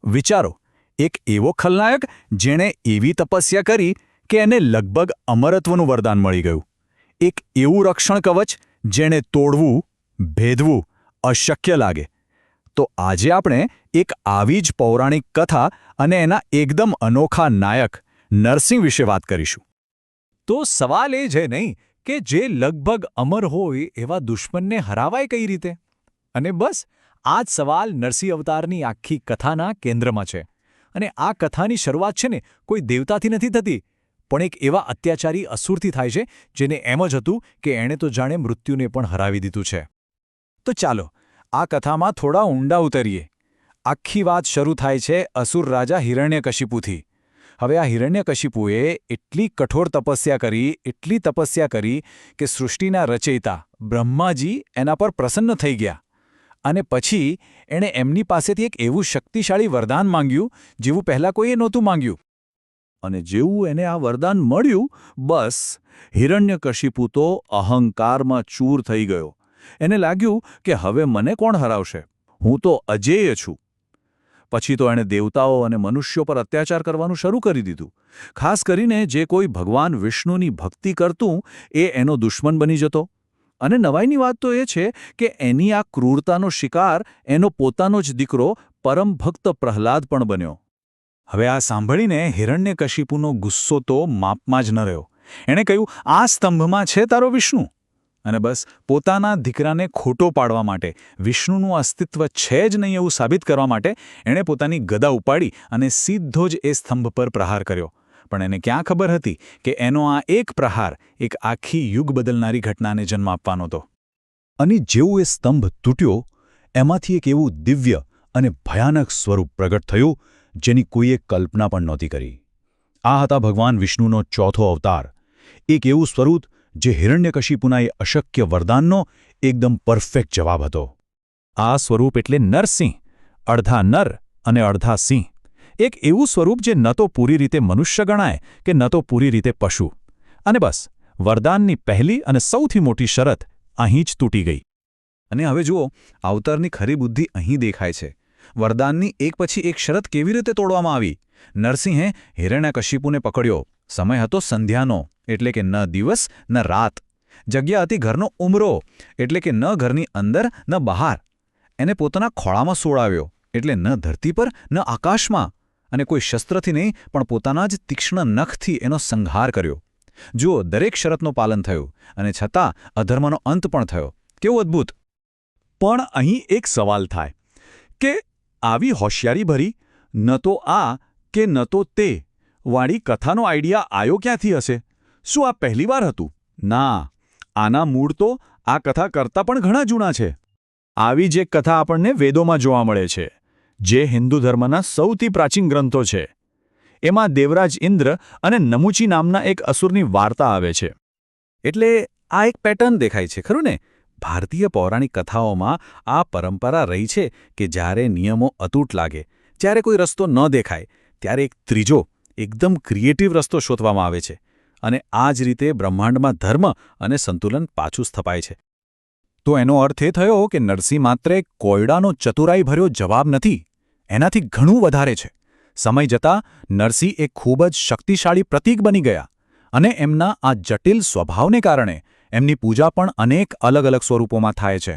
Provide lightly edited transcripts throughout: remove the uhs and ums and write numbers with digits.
વિચારો, એક એવો ખલનાયક જેણે એવી તપસ્યા કરી કે એને લગભગ અમરત્વનું વરદાન મળી ગયું. એક એવું રક્ષણ કવચ જેણે તોડવું, ભેદવું અશક્ય લાગે. તો આજે આપણે એક આવી જ પૌરાણિક કથા અને એના એકદમ અનોખા નાયક નરસિંહ વિશે વાત કરીશું. તો સવાલ એ છે નહીં કે જે લગભગ અમર હોય એવા દુશ્મનને હરાવાય કઈ રીતે? અને બસ આ જ સવાલ નરસિંહ અવતારની આખી કથાના કેન્દ્રમાં છે. અને આ કથાની શરૂઆત છે ને કોઈ દેવતાથી નથી થતી, પણ એક એવા અત્યાચારી અસુરથી થાય છે જેને એમ જ હતું કે એણે તો જાણે મૃત્યુને પણ હરાવી દીધું છે. તો ચાલો આ કથામાં થોડા ઊંડા ઉતરીએ. આખી વાત શરૂ થાય છે અસુર રાજા હિરણ્યકશિપુથી. હવે આ હિરણ્યકશિપુએ એટલી કઠોર તપસ્યા કરી કે સૃષ્ટિના રચયિતા બ્રહ્માજી એના પર પ્રસન્ન થઈ ગયા. અને પછી એણે એમની પાસેથી એક એવું શક્તિશાળી વરદાન માંગ્યું જેવું પહેલાં કોઈએ નહોતું માંગ્યું. અને જેવું એને આ વરદાન મળ્યું, બસ હિરણ્યકશિપુ તો અહંકારમાં ચૂર થઈ ગયો. એને લાગ્યું કે હવે મને કોણ હરાવશે? હું તો અજેય છું. પછી તો એણે દેવતાઓ અને મનુષ્યો પર અત્યાચાર કરવાનું શરૂ કરી દીધું. ખાસ કરીને જે કોઈ ભગવાન વિષ્ણુની ભક્તિ કરતું એ એનો દુશ્મન બની જતો. અને નવાઈની વાત તો એ છે કે એની આ ક્રૂરતાનો શિકાર એનો પોતાનો જ દીકરો પરમ ભક્ત પ્રહલાદ પણ બન્યો. હવે આ સાંભળીને હિરણ્યકશિપુનો ગુસ્સો તો માપમાં જ ન રહ્યો. એણે કહ્યું, આ સ્તંભમાં છે તારો વિષ્ણુ. અને બસ પોતાના દીકરાને ખોટો પાડવા માટે, વિષ્ણુનું અસ્તિત્વ છે જ નહીં એવું સાબિત કરવા માટે એણે પોતાની ગદા ઉપાડી અને સીધો જ એ સ્તંભ પર પ્રહાર કર્યો. પણ એને ક્યાં ખબર હતી કે એનો આ એક પ્રહાર એક આખી યુગ બદલનારી ઘટનાને જન્મ આપવાનો હતો. અને જેવું એ સ્તંભ તૂટ્યો, એમાંથી એક એવું દિવ્ય અને ભયાનક સ્વરૂપ પ્રગટ થયું જેની કોઈએ કલ્પના પણ નહોતી કરી. આ હતા ભગવાન વિષ્ણુનો ચોથો અવતાર. એક એવું સ્વરૂપ જે હિરણ્યકશિપુના એ અશક્ય વરદાનનો એકદમ પરફેક્ટ જવાબ હતો. આ સ્વરૂપ એટલે નરસિંહ, અડધા નર અને અડધા સિંહ. એક એવું સ્વરૂપ જે ન તો પૂરી રીતે મનુષ્ય ગણાય કે ન તો પૂરી રીતે પશુ. અને બસ વરદાનની પહેલી અને સૌથી મોટી શરત અહીં જ તૂટી ગઈ. અને હવે જુઓ, અવતારની ખરી બુદ્ધિ અહીં દેખાય છે. વરદાનની એક પછી એક શરત કેવી રીતે તોડવામાં આવી. નરસિંહે હિરણ્યકશિપુને પકડ્યો. સમય હતો સંધ્યાનો, એટલે કે ન દિવસ ન રાત. જગ્યા હતી ઘરનો ઉમરો, એટલે કે ન ઘરની અંદર ન બહાર. એને પોતાના ખોળામાં સોળાવ્યો, એટલે ન ધરતી પર ન આકાશમાં. અને કોઈ શસ્ત્રથી નહીં પણ પોતાના જ તીક્ષ્ણ નખથી એનો સંહાર કર્યો. જુઓ, દરેક શરતનું પાલન થયું અને છતાં અધર્મનો અંત પણ થયો. કેવું અદ્ભુત! પણ અહીં એક સવાલ થાય કે આવી હોશિયારી ભરી ન તો આ કે ન તો તે વાળી કથાનો આઈડિયા આવ્યો ક્યાંથી હશે? શું આ પહેલીવાર હતું? ના, આના મૂળ તો આ કથા કરતાં પણ ઘણા જૂના છે. આવી જ એક કથા આપણને વેદોમાં જોવા મળે છે, જે હિન્દુ ધર્મના સૌથી પ્રાચીન ગ્રંથો છે. એમાં દેવરાજ ઇન્દ્ર અને નમુચી નામના એક અસુરની વાર્તા આવે છે. એટલે આ એક પેટર્ન દેખાય છે, ખરું ને? ભારતીય પૌરાણિક કથાઓમાં આ પરંપરા રહી છે કે જ્યારે નિયમો અતૂટ લાગે, જ્યારે કોઈ રસ્તો ન દેખાય, ત્યારે એક ત્રીજો, એકદમ ક્રિએટિવ રસ્તો શોધવામાં આવે છે. અને આ જ રીતે બ્રહ્માંડમાં ધર્મ અને સંતુલન પાછું સ્થપાય છે. તો એનો અર્થ એ થયો કે નરસિંહ માત્ર એક કોયડાનો ચતુરાઈભર્યો જવાબ નથી, એનાથી ઘણું વધારે છે. સમય જતાં નરસિંહ એક ખૂબ જ શક્તિશાળી પ્રતીક બની ગયા. અને એમના આ જટિલ સ્વભાવને કારણે એમની પૂજા પણ અનેક અલગ અલગ સ્વરૂપોમાં થાય છે.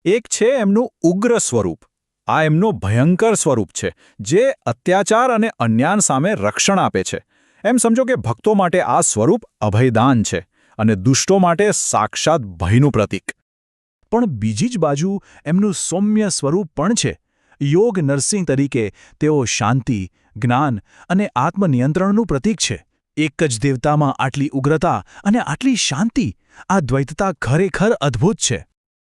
એક છે એમનું ઉગ્ર સ્વરૂપ. આ એમનો ભયંકર સ્વરૂપ છે, જે અત્યાચાર અને અન્યાય સામે રક્ષણ આપે છે. એમ સમજો કે ભક્તો માટે આ સ્વરૂપ અભયદાન છે અને દુષ્ટો માટે સાક્ષાત ભયનું પ્રતીક. પણ બીજી જ બાજુ એમનું સૌમ્ય સ્વરૂપ પણ છે. યોગ નરસિંહ તરીકે તેઓ શાંતિ, જ્ઞાન અને આત્મનિયંત્રણનું પ્રતીક છે. એક જ દેવતામાં આટલી ઉગ્રતા અને આટલી શાંતિ, આ દ્વૈતતા ખરેખર અદ્ભુત છે.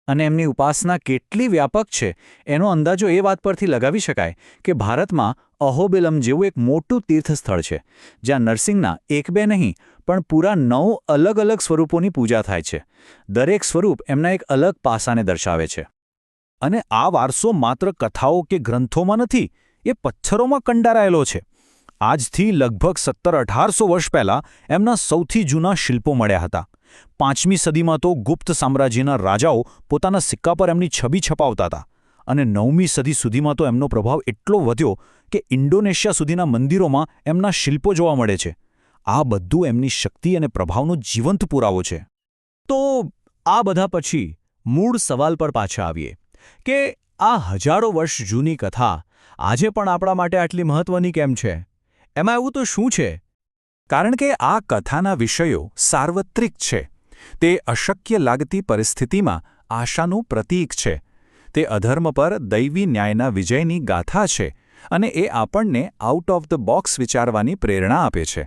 અને એમની ઉપાસના કેટલી વ્યાપક છે એનો અંદાજો એ વાત પરથી લગાવી શકાય કે ભારતમાં અહોબિલમ જેવું એક મોટું તીર્થસ્થળ છે, જ્યાં નરસિંહના એક બે નહીં પણ પૂરા 9 અલગ અલગ સ્વરૂપોની પૂજા થાય છે. દરેક સ્વરૂપ એમના એક અલગ પાસાને દર્શાવે છે. અને આ વારસો માત્ર કથાઓ કે ગ્રંથોમાં નથી, એ પથ્થરોમાં કંડારાયેલો છે. આજથી લગભગ 1700-1800 વર્ષ પહેલાં એમના સૌથી જૂના શિલ્પો મળ્યા હતા. 5મી સદીમાં તો ગુપ્ત સામ્રાજ્યના રાજાઓ પોતાના સિક્કા પર એમની છબી છપાવતા હતા. અને 9મી સદી સુધીમાં તો એમનો પ્રભાવ એટલો વધ્યો કે ઇન્ડોનેશિયા સુધીના મંદિરોમાં એમના શિલ્પો જોવા મળે છે. આ બધું એમની શક્તિ અને પ્રભાવનો જીવંત પુરાવો છે. તો આ બધા પછી મૂળ સવાલ પર પાછા આવીએ કે આ હજારો વર્ષ જૂની કથા આજે પણ આપણા માટે આટલી મહત્વની કેમ છે? એમાં એવું તો શું છે? કારણ કે આ કથાના વિષયો સાર્વત્રિક છે. તે અશક્ય લાગતી પરિસ્થિતિમાં આશાનું પ્રતીક છે. તે અધર્મ પર દૈવી ન્યાયના વિજયની ગાથા છે અને એ આપણને આઉટ ઓફ ધ બોક્સ વિચારવાની પ્રેરણા આપે છે.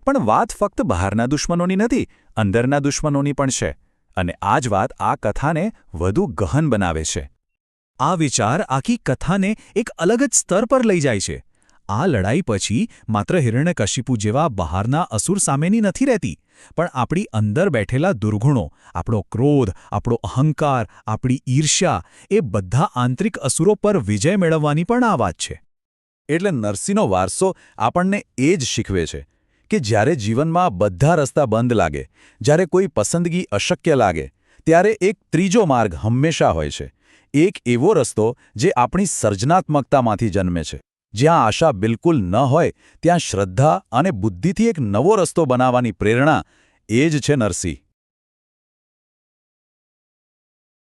પણ વાત ફક્ત બહારના દુશ્મનોની નથી, અંદરના દુશ્મનોની પણ છે. અને આ જ વાત આ કથાને વધુ ગહન બનાવે છે. આ વિચાર આખી કથાને એક અલગ જ સ્તર પર લઈ જાય છે. આ લડાઈ પછી માત્ર હિરણ્યકશિપુ જેવા બહારના અસુર સામેની નથી રહેતી, પણ આપણી અંદર બેઠેલા દુર્ગુણો, આપણો ક્રોધ, આપણો અહંકાર, આપણી ઈર્ષ્યા એ બધા આંતરિક અસુરો પર વિજય મેળવવાની પણ આ વાત છે. એટલે નરસિંહનો વારસો આપણને એ જ શીખવે છે કે જ્યારે જીવનમાં બધા રસ્તા બંધ લાગે, જ્યારે કોઈ પસંદગી અશક્ય લાગે, ત્યારે એક ત્રીજો માર્ગ હંમેશા હોય છે. એક એવો રસ્તો જે આપણી સર્જનાત્મકતામાંથી જન્મે છે. જ્યાં આશા બિલકુલ ન હોય ત્યાં શ્રદ્ધા અને બુદ્ધિથી એક નવો રસ્તો બનાવવાની પ્રેરણા એ જ છે નરસિંહ.